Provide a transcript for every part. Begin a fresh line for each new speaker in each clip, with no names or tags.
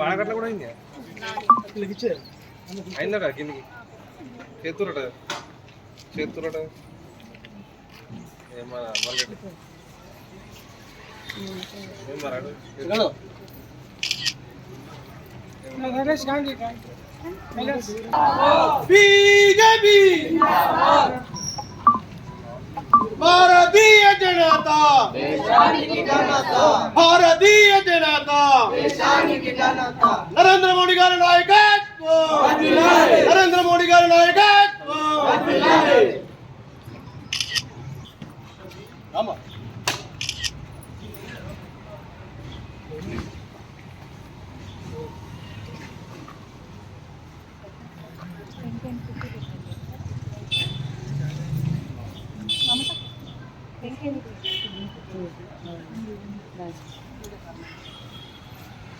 వాడకట్ల కూడా అయింది అయిందా కిందికి చేతురట ఏమరా
बीजेपी भारतीय जनता भारतीय जनता नरेंद्र मोदी गारी नायकत्व नरेंद्र मोदी गारी नायकत्व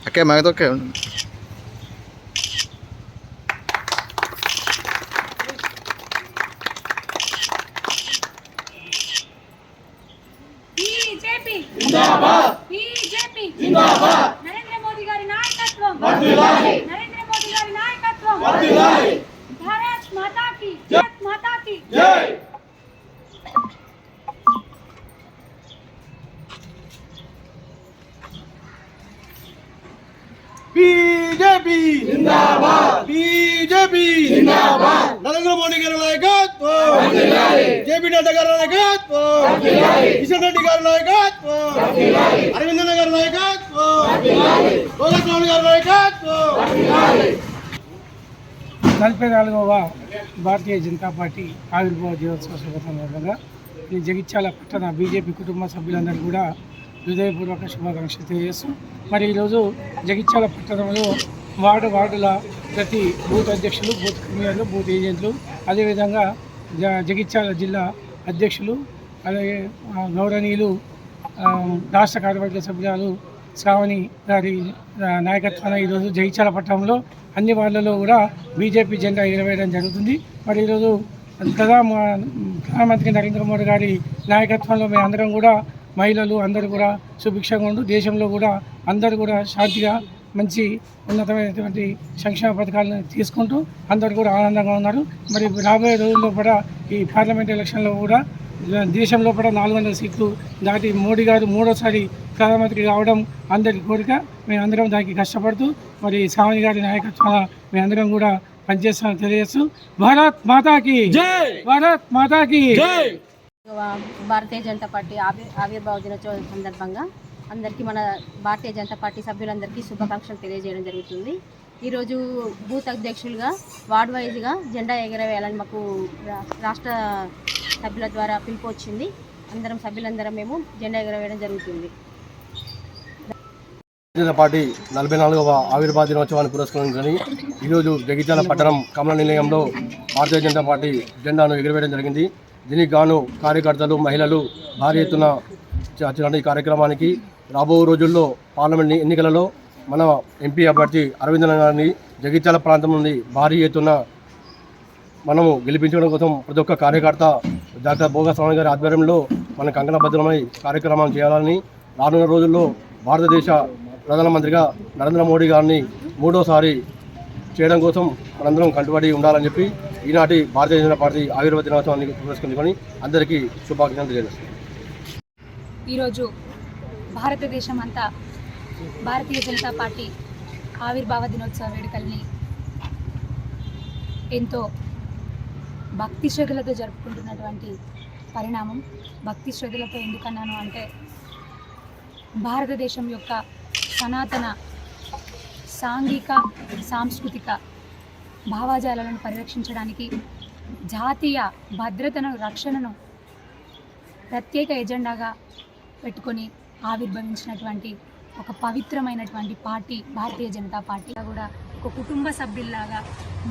Oke, mang itu oke.
BJP जिंदाबाद BJP जिंदाबाद नरेंद्र मोदी गारी नायकत्वम वर्धिल्लाली नरेंद्र मोदी गारी नायकत्वम वर्धिल्लाली भारत माता की जय
बीजेपी जिंदाबाद बीजेपी जिंदाबाद नरेंद्र मोदी गारी नायकत्व वर्धिल्लाली जेपी नड्डा गारी नायकत्व वर्धिल्लाली किशन रेड्डी गारी नायकत्व वर्धिल्लाली अरविंद गारी नायकत्व वर्धिल्लाली भगत राम गारी नायकत्व वर्धिल्लाली
44వ భారతీయ జనతా పార్టీ ఆవిర్భావ దినోత్సవ శుభ సందర్భంగా ఈ జగిత్యాల పట్టణ బీజేపీ కుటుంబ సభ్యులందరూ కూడా హృదయపూర్వక శుభాకాంక్షలు తెలియజేస్తూ మరి ఈరోజు జగిత్యాల పట్టణంలో వార్డుల ప్రతి బూత్ అధ్యక్షులు బూత్ కన్వీనర్లు బూత్ ఏజెంట్లు అదేవిధంగా జగిత్యాల జిల్లా అధ్యక్షులు అలాగే గౌరవనీయులు రాష్ట్ర కార్యవర్గ సభ్యురాలు శ్రావణి గారి నాయకత్వాన ఈరోజు జగిత్యాల పట్టణంలో అన్ని వార్డులలో కూడా బీజేపీ జెండా ఎగరవేయడం జరుగుతుంది. మరి ఈరోజు ప్రధానమంత్రి నరేంద్ర మోడీ గారి నాయకత్వంలో మేము అందరం కూడా మహిళలు అందరూ కూడా సుభిక్షంగా ఉండు దేశంలో కూడా అందరూ కూడా శాంతిగా మంచి ఉన్నతమైనటువంటి సంక్షేమ పథకాలను తీసుకుంటూ అందరూ కూడా ఆనందంగా ఉన్నారు. మరి రాబోయే రోజుల్లో కూడా ఈ పార్లమెంట్ ఎలక్షన్లో కూడా దేశంలో కూడా 400 సీట్లు దాటి మోడీ గారు మూడోసారి ప్రధానమంత్రి కావడం అందరి కోరిక. మేమందరం దానికి కష్టపడుతూ మరి శ్రావణి గారి నాయకత్వాన మేమందరం కూడా పనిచేస్తామని తెలియజేస్తూ భారత్ మాతాకి జై భారత్ మాతాకి జై.
భారతీయ జనతా పార్టీ ఆవిర్భావ దినోత్సవం సందర్భంగా అందరికీ మన భారతీయ జనతా పార్టీ సభ్యులందరికీ శుభాకాంక్షలు తెలియజేయడం జరుగుతుంది. ఈరోజు బూత్ అధ్యక్షులుగా వార్డ్ వైజ్గా జెండా ఎగరవేయాలని మాకు రాష్ట్ర సభ్యుల ద్వారా పిలుపు వచ్చింది. సభ్యులందరం మేము జెండా ఎగరవేయడం జరుగుతుంది.
జనతా పార్టీ 44వ ఆవిర్భావ దినోత్సవాన్ని పురస్కరించుకొని ఈరోజు జగిత్యాల పట్టణం కమల నిలయంలో భారతీయ జనతా పార్టీ జెండాను ఎగురవేయడం జరిగింది. దీనికి గాను కార్యకర్తలు మహిళలు భారీ ఎత్తున ఈ కార్యక్రమానికి రాబో రోజుల్లో పార్లమెంట్ ఎన్నికలలో మన ఎంపీ అభ్యర్థి అరవింద్ గారిని జగిత్యాల ప్రాంతం నుండి భారీ ఎత్తున మనము గెలిపించడం కోసం ప్రతి ఒక్క కార్యకర్త డాక్టర్ భోగా స్వామి గారి ఆధ్వర్యంలో మన కంకణబద్ధమై కార్యక్రమం చేయాలని రానున్న రోజుల్లో భారతదేశ ప్రధానమంత్రిగా నరేంద్ర మోడీ గారిని మూడోసారి చేయడం కోసం మనందరం కంటుబడి ఉండాలని చెప్పి ఈనాటి భారతీయ జనతా పార్టీ ఆవిర్భావ దినోత్సవాన్ని పురస్కరించుకొని అందరికీ శుభాకాంక్షలు తెలియజేస్తాం.
ఈరోజు భారతదేశం అంతా భారతీయ జనతా పార్టీ ఆవిర్భావ దినోత్సవ వేడుకల్ని ఎంతో భక్తి శ్రద్ధలతో జరుపుకుంటున్నటువంటి పరిణామం. భక్తి శ్రద్ధలతో ఎందుకన్నాను అంటే భారతదేశం యొక్క సనాతన సాంఘిక సాంస్కృతిక భావజాలాలను పరిరక్షించడానికి జాతీయ భద్రతను రక్షణను ప్రత్యేక ఎజెండాగా పెట్టుకొని ఆవిర్భవించినటువంటి ఒక పవిత్రమైనటువంటి పార్టీ భారతీయ జనతా పార్టీ. కూడా ఒక కుటుంబ సభ్యుల్లాగా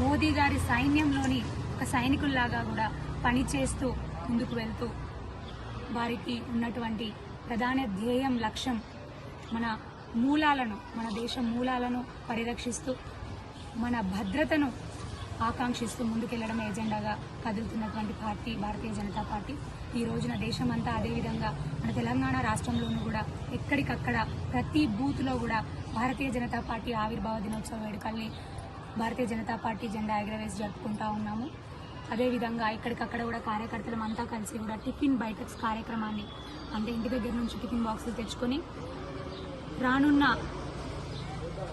మోదీ గారి సైన్యంలోని ఒక సైనికుల్లాగా కూడా పనిచేస్తూ ముందుకు వెళ్తూ వారికి ఉన్నటువంటి ప్రధాన ధ్యేయం లక్ష్యం మన మూలాలను మన దేశ మూలాలను పరిరక్షిస్తూ మన భద్రతను ఆకాంక్షిస్తూ ముందుకెళ్లడం ఎజెండాగా కదులుతున్నటువంటి పార్టీ భారతీయ జనతా పార్టీ. ఈ రోజున దేశమంతా అదేవిధంగా మన తెలంగాణ రాష్ట్రంలోనూ కూడా ఎక్కడికక్కడ ప్రతి బూత్లో కూడా భారతీయ జనతా పార్టీ ఆవిర్భావ దినోత్సవ వేడుకల్ని భారతీయ జనతా పార్టీ జెండా ఎగరవేసి జరుపుకుంటా ఉన్నాము. అదేవిధంగా ఇక్కడికక్కడ కూడా కార్యకర్తలం అంతా కలిసి కూడా టిఫిన్ బైటక్స్ కార్యక్రమాన్ని, అంటే ఇంటి దగ్గర నుంచి టిఫిన్ బాక్సులు తెచ్చుకొని రానున్న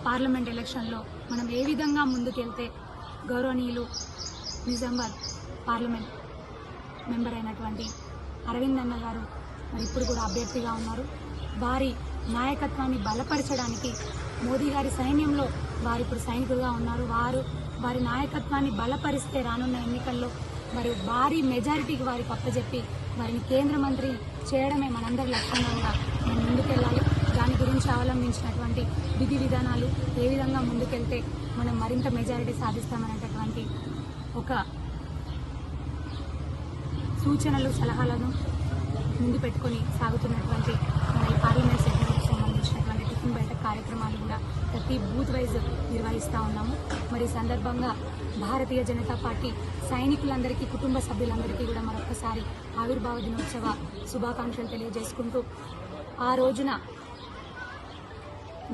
పార్లమెంట్ ఎలక్షన్లో మనం ఏ విధంగా ముందుకెళ్తే గౌరవనీయులు నిజామాబాద్ పార్లమెంట్ మెంబర్ అయినటువంటి అరవింద్ అన్న గారు మరి ఇప్పుడు కూడా అభ్యర్థిగా ఉన్నారు. వారి నాయకత్వాన్ని బలపరచడానికి మోదీ గారి సైన్యంలో వారు ఇప్పుడు సైనికులుగా ఉన్నారు. వారి నాయకత్వాన్ని బలపరిస్తే రానున్న ఎన్నికల్లో మరి భారీ మెజారిటీకి వారికి అప్పచెప్పి వారిని కేంద్ర మంత్రి చేయడమే మనందరి లక్ష్యంగా కూడా మనం ముందుకెళ్ళాలి. దాని గురించి అవలంబించినటువంటి విధి విధానాలు ఏ విధంగా ముందుకెళ్తే మనం మరింత మెజారిటీ సాధిస్తామనేటటువంటి ఒక సూచనలు సలహాలను ముందు పెట్టుకొని సాగుతున్నటువంటి మన ఈ పార్లమెంట్ సెగ్మెంట్కి సంబంధించినటువంటి టిఫిన్ బయట కార్యక్రమాలు కూడా ప్రతి బూత్ వైజ్ నిర్వహిస్తూ ఉన్నాము. మరి ఈ సందర్భంగా భారతీయ జనతా పార్టీ సైనికులందరికీ, కుటుంబ సభ్యులందరికీ కూడా మరొకసారి ఆవిర్భావ దినోత్సవ శుభాకాంక్షలు తెలియజేసుకుంటూ ఆ రోజున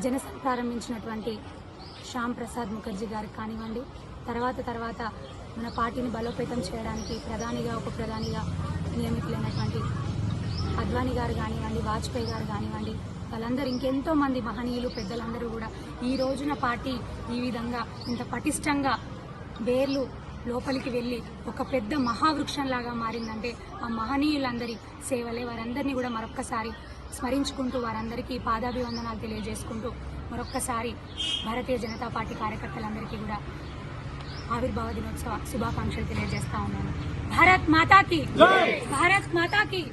జనసేన ప్రారంభించినటువంటి శ్యామ్ ప్రసాద్ ముఖర్జీ గారికి కానివ్వండి, తర్వాత మన పార్టీని బలోపేతం చేయడానికి ఒక ప్రధానిగా నియమితులైనటువంటి అద్వానీ గారు కానివ్వండి, వాజ్పేయి గారు కానివ్వండి, వాళ్ళందరూ ఇంకెంతో మంది మహనీయులు పెద్దలందరూ కూడా ఈ రోజున పార్టీ ఈ విధంగా ఇంత పటిష్టంగా వేర్లు లోపలికి వెళ్ళి ఒక పెద్ద మహావృక్షంలాగా మారిందంటే ఆ మహనీయులందరి సేవలే. వారందరినీ కూడా మరొక్కసారి స్మరించుకుంటూ వారందరికీ పాదాభివందనాలు తెలియజేసుకుంటూ మరొక్కసారి భారతీయ జనతా పార్టీ కార్యకర్తలందరికీ కూడా ఆవిర్భావ దినోత్సవ శుభాకాంక్షలు తెలియజేస్తా ఉన్నాను. భారత్ మాతాకి, భారత్ మాతాకి.